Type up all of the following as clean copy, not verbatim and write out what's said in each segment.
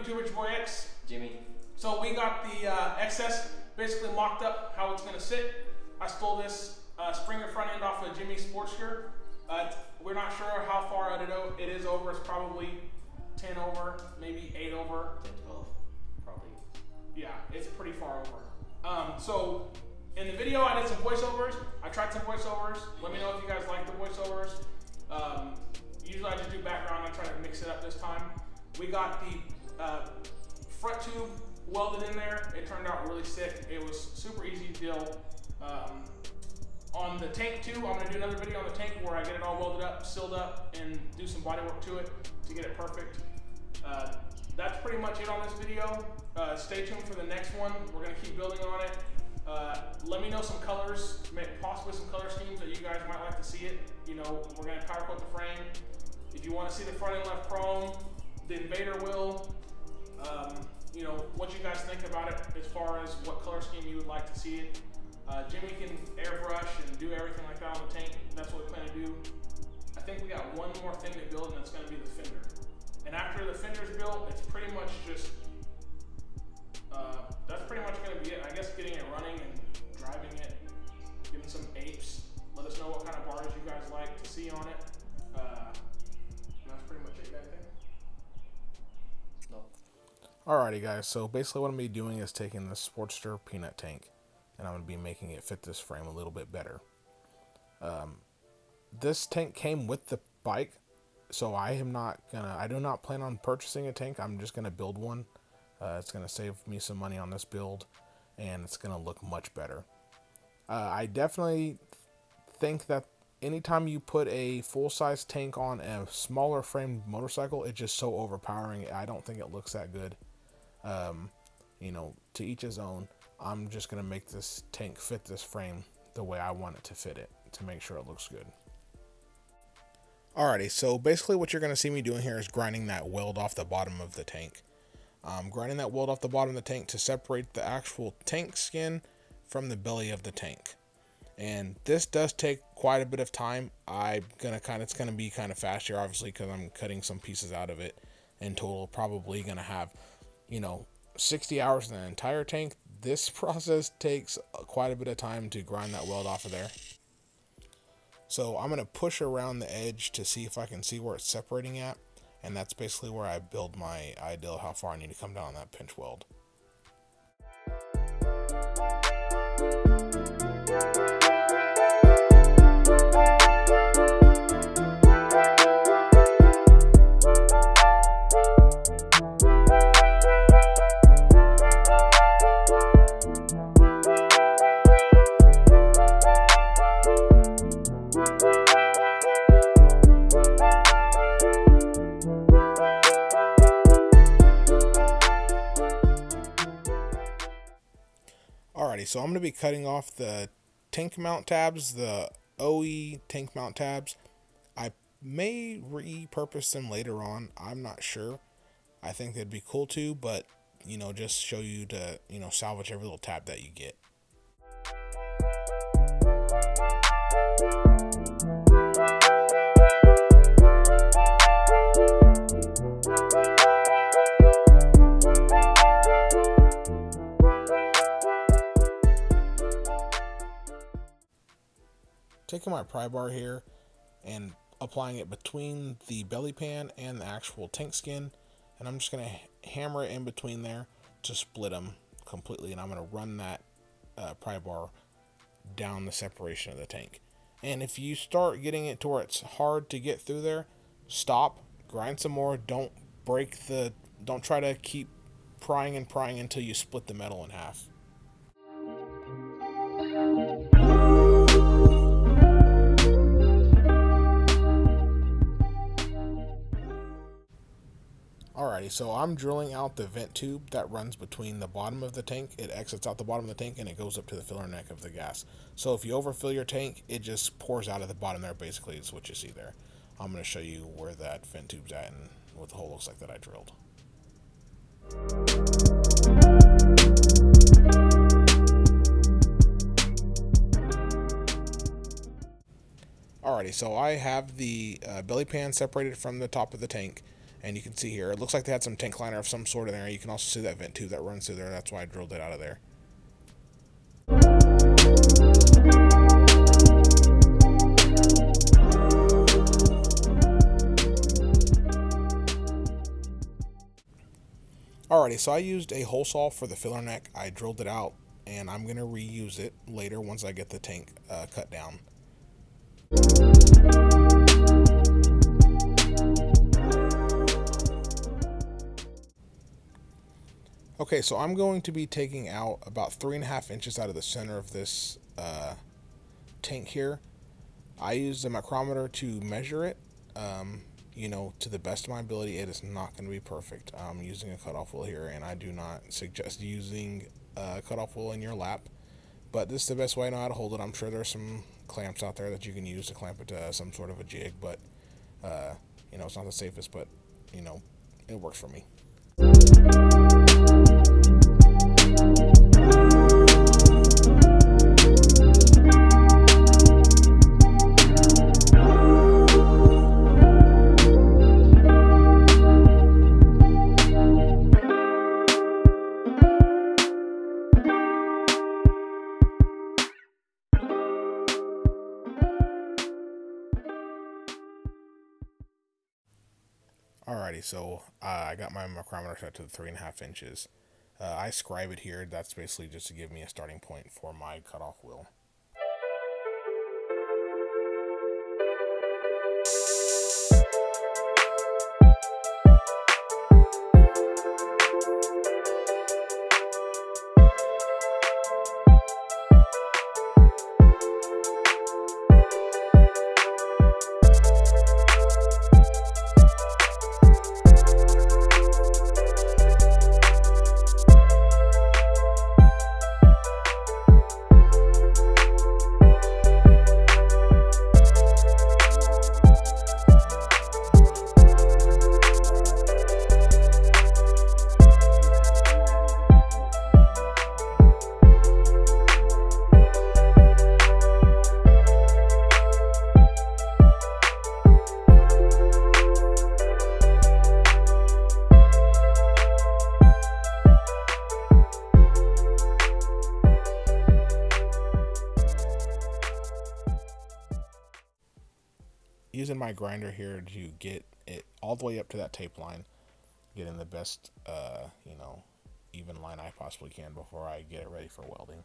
YouTube? It's your boy X. Jimmy. So we got the XS basically mocked up how it's going to sit. I stole this Springer front end off of Jimmy's Sportster. We're not sure how far it is over. It's probably 10 over, maybe 8 over. 10, 12, probably. Yeah, it's pretty far over. So in the video, I did some voiceovers. I tried some voiceovers. Let me know if you guys like the voiceovers. Usually I just do background. I try to mix it up this time. We got the front tube welded in there. It turned out really sick. It was super easy to build. On the tank too, I'm gonna do another video on the tank where I get it all welded up, sealed up, and do some body work to it to get it perfect. That's pretty much it on this video. Stay tuned for the next one. We're gonna keep building on it. Let me know some colors, possibly some color schemes that you guys might like to see it. You know, we're gonna powder coat the frame. If you want to see the front end left chrome, the Invader will. You know, what you guys think about it as far as what color scheme you would like to see it. Jimmy can airbrush and do everything like that on the tank. That's what we plan to do. I think we got one more thing to build, and that's going to be the fender. And after the fender's built, it's pretty much just, that's pretty much going to be it. I guess getting it running and driving it, giving some apes. Let us know what kind of bars you guys like to see on it. That's pretty much it, I think. Alrighty guys, so basically what I'm going to be doing is taking the Sportster peanut tank and I'm going to be making it fit this frame a little bit better. This tank came with the bike, so I do not plan on purchasing a tank. I'm just going to build one. It's going to save me some money on this build and it's going to look much better. I definitely think that anytime you put a full-size tank on a smaller framed motorcycle, it's just so overpowering. I don't think it looks that good. You know, to each his own. I'm just going to make this tank fit this frame the way I want it to fit it to make sure it looks good. Alrighty, so basically what you're going to see me doing here is grinding that weld off the bottom of the tank. Grinding that weld off the bottom of the tank to separate the actual tank skin from the belly of the tank. And this does take quite a bit of time. It's going to be kind of fast here, obviously, because I'm cutting some pieces out of it. In total, probably going to have, you know, 60 hours in the entire tank. This process takes quite a bit of time to grind that weld off of there. So I'm going to push around the edge to see if I can see where it's separating at. And that's basically where I build my ideal how far I need to come down on that pinch weld. Alrighty, so I'm going to be cutting off the tank mount tabs, the OE tank mount tabs. I may repurpose them later on. I'm not sure. I think they'd be cool too, but, you know, just show you to, you know, salvage every little tab that you get. Taking my pry bar here and applying it between the belly pan and the actual tank skin, and I'm just going to hammer it in between there to split them completely, and I'm going to run that pry bar down the separation of the tank. And if you start getting it to where it's hard to get through there, stop, grind some more. Don't try to keep prying and prying until you split the metal in half. Alrighty, so I'm drilling out the vent tube that runs between the bottom of the tank. It exits out the bottom of the tank and it goes up to the filler neck of the gas. So if you overfill your tank, it just pours out of the bottom there, basically is what you see there. I'm going to show you where that vent tube's at and what the hole looks like that I drilled. Alrighty, so I have the belly pan separated from the top of the tank. And you can see here, it looks like they had some tank liner of some sort in there. You can also see that vent tube that runs through there. That's why I drilled it out of there. Alrighty, so I used a hole saw for the filler neck. I drilled it out, and I'm going to reuse it later once I get the tank cut down. Okay, so I'm going to be taking out about 3.5 inches out of the center of this tank here. I used a micrometer to measure it. You know, to the best of my ability, it is not going to be perfect. I'm using a cutoff wheel here, and I do not suggest using a cutoff wheel in your lap, but this is the best way I know how to hold it. I'm sure there's some clamps out there that you can use to clamp it to some sort of a jig, but you know, it's not the safest, but you know, it works for me. Alrighty, so I got my micrometer set to the 3.5 inches. I scribe it here. That's basically just to give me a starting point for my cutoff wheel. Using my grinder here to get it all the way up to that tape line, getting the best, you know, even line I possibly can before I get it ready for welding.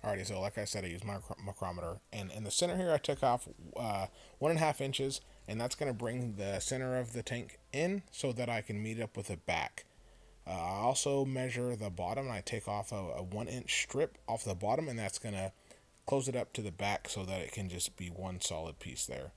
Alrighty, so like I said, I used my micrometer, and in the center here I took off 1.5 inches, and that's going to bring the center of the tank in so that I can meet it up with the back. I also measure the bottom, and I take off a 1-inch strip off the bottom, and that's going to close it up to the back so that it can just be one solid piece there.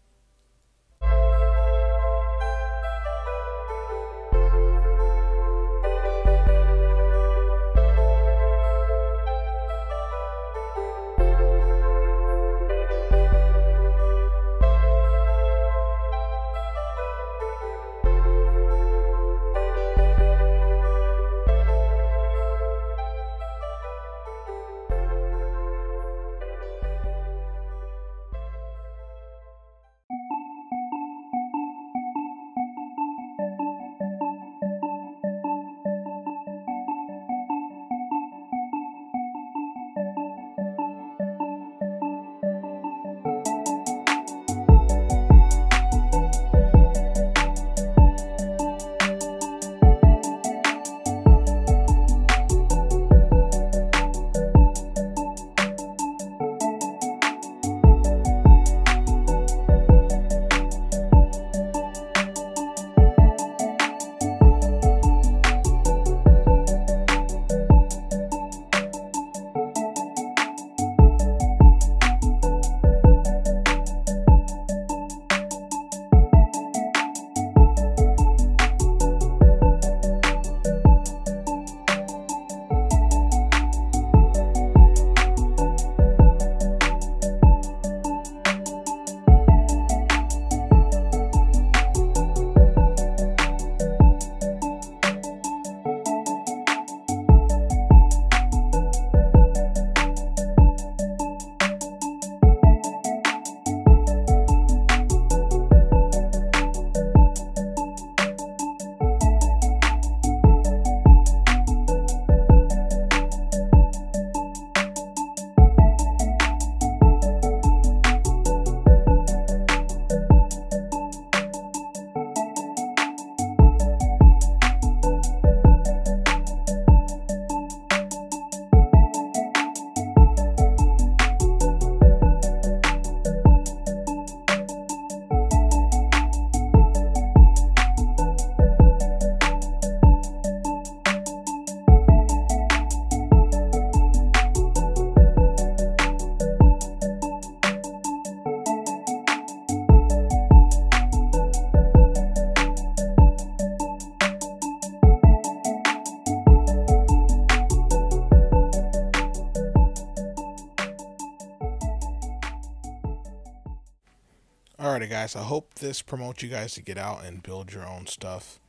Alrighty guys, I hope this promotes you guys to get out and build your own stuff.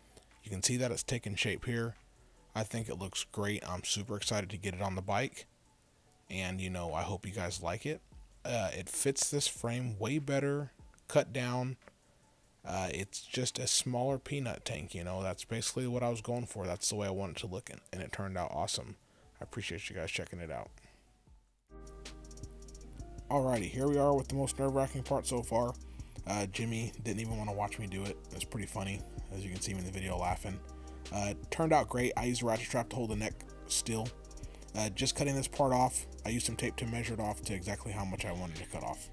You can see that it's taking shape here. I think it looks great. I'm super excited to get it on the bike. And you know, I hope you guys like it. It fits this frame way better, cut down. It's just a smaller peanut tank, you know. That's basically what I was going for. That's the way I wanted to look, and it turned out awesome. I appreciate you guys checking it out. Alrighty, here we are with the most nerve-wracking part so far. Jimmy didn't even want to watch me do it. It's pretty funny, as you can see me in the video laughing. It turned out great. I used a ratchet strap to hold the neck still. Just cutting this part off. I used some tape to measure it off to exactly how much I wanted to cut off.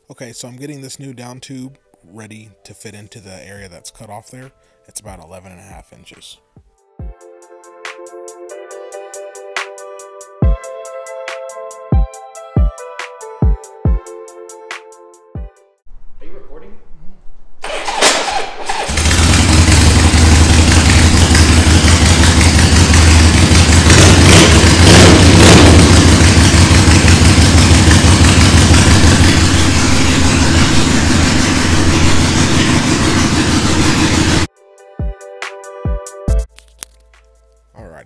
Okay, so I'm getting this new down tube ready to fit into the area that's cut off there. It's about 11.5 inches. Are you recording?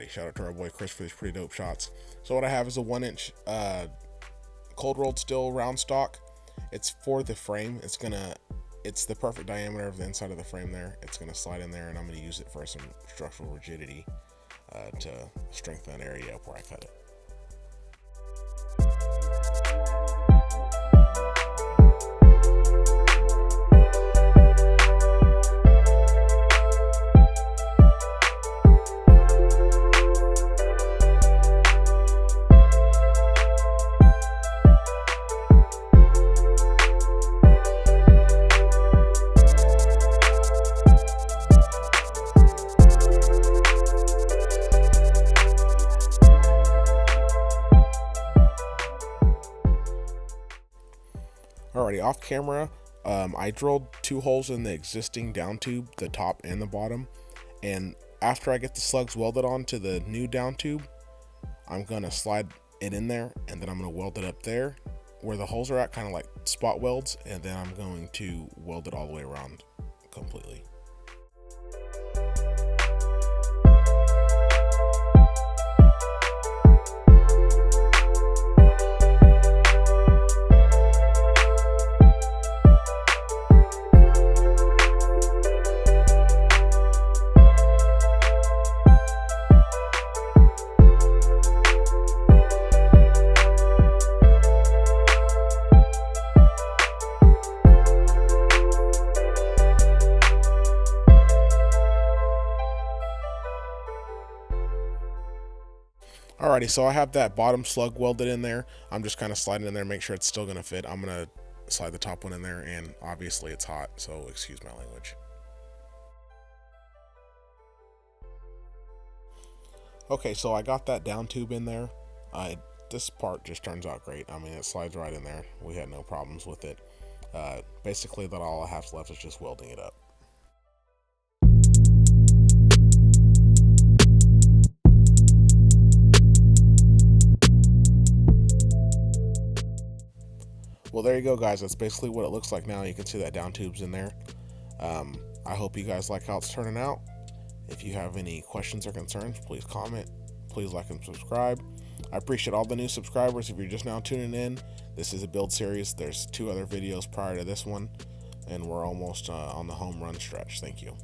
Shout out to our boy Chris for these pretty dope shots. So what I have is a 1-inch cold rolled steel round stock. It's for the frame. It's the perfect diameter of the inside of the frame there. It's gonna slide in there, and I'm gonna use it for some structural rigidity to strengthen that area up where I cut it. Alrighty, off camera, I drilled 2 holes in the existing down tube, the top and the bottom, and after I get the slugs welded onto the new down tube, I'm gonna slide it in there, and then I'm gonna weld it up there where the holes are at, kind of like spot welds, and then I'm going to weld it all the way around completely. Alrighty, so I have that bottom slug welded in there. I'm just kind of sliding in there, make sure it's still gonna fit. I'm gonna slide the top one in there, and obviously it's hot, so excuse my language. Okay, so I got that down tube in there. This part just turns out great. I mean, it slides right in there. We had no problems with it. Basically, that all I have left is just welding it up. Well, there you go, guys. That's basically what it looks like now. You can see that down tube's in there. I hope you guys like how it's turning out. If you have any questions or concerns, please comment. Please like and subscribe. I appreciate all the new subscribers. If you're just now tuning in, this is a build series. There's 2 other videos prior to this one, and we're almost on the home run stretch. Thank you.